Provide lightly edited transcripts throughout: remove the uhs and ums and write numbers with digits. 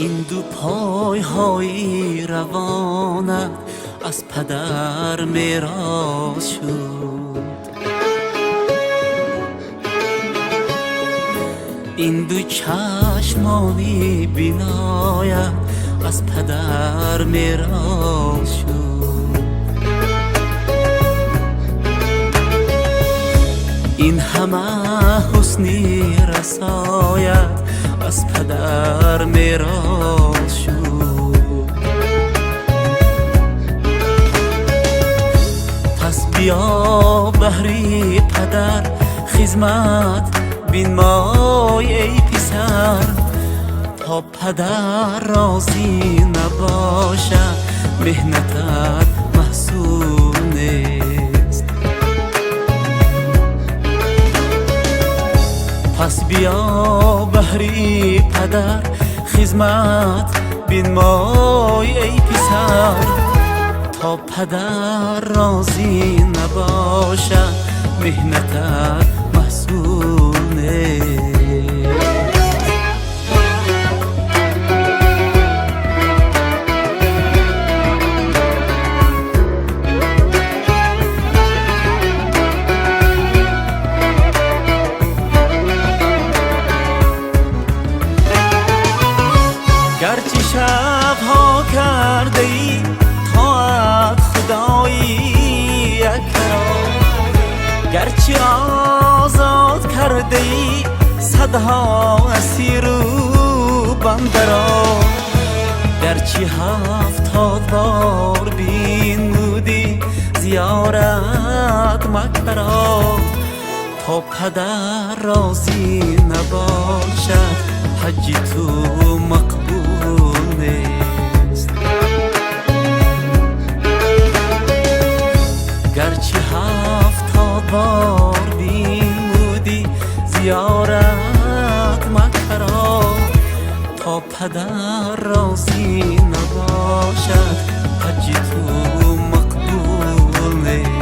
این دو پای های روانت از پدر میراث شد. این دو چشمانی بینایت از پدر میراث شد. این همه حسنی رسایت از پدر میراث شد. پس بیا بهری پدر خدمت بین مای ای پسر، تا پدر راضی نباشد مهنتت محسون نیست. پس بیا بهری پدر خدمت بین مای ای پسر، تا پدر راضی نباشد مهنتت محسون نیست. گرچه شبها کرده ای طاعت خدایی اکرام، گرچه آزاد کرده ای صدها اسیر و بندرا، گرچه 70 بار بینمودی زیارت مکرا، تا پدر راضی نباشد حج تو مقبول نیست. گرچه 70 بار بینمودی زیارت مکرا، تا پدر راضی نباشد حج تو مقبول نیست.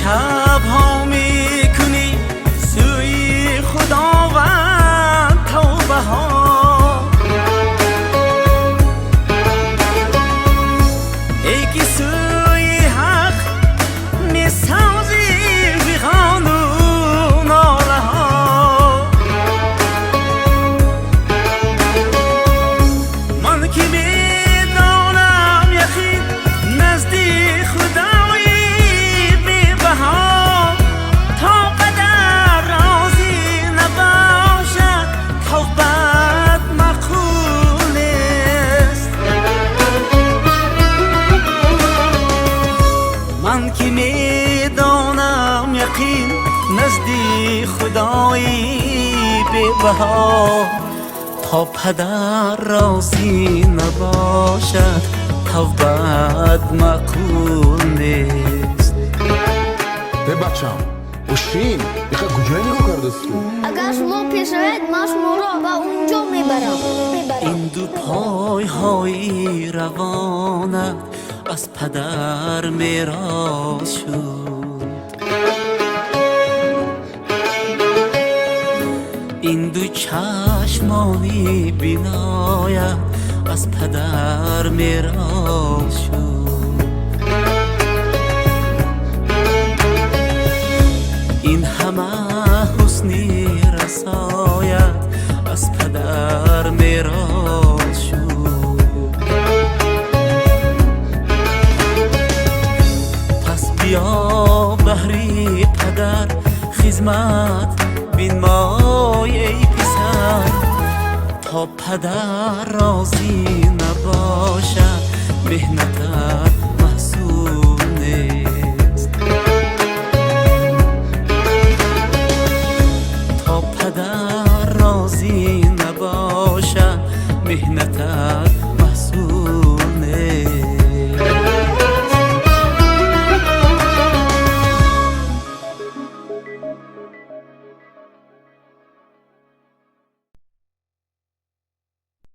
شبها میکنی سوی خداوند توبه ها، ای که سوی حق میسازی بی قانون ناله ها. من که میدانم یقین نزدیک خدا میدانم یقین نزدیک خدایی بی بها، تا پدر راضی نباشد توبت مقبول نیست. بچم بشین بخواه کجای نگاه کردستی؟ اگر شما پیش رد من شما را به اونجا میبرم. این دو پای های روانت از پدر میراث شد. این دو چشمانی بینایت از پدر میراث شد. این همه حسنی رسایت از پدر میراث شد. پس بیا بهری پدر خدمت بین مای ای پسر، تا پدر راضی نباشد مهنتت محسون نیست. تا پدر راضی نباشد مهنتت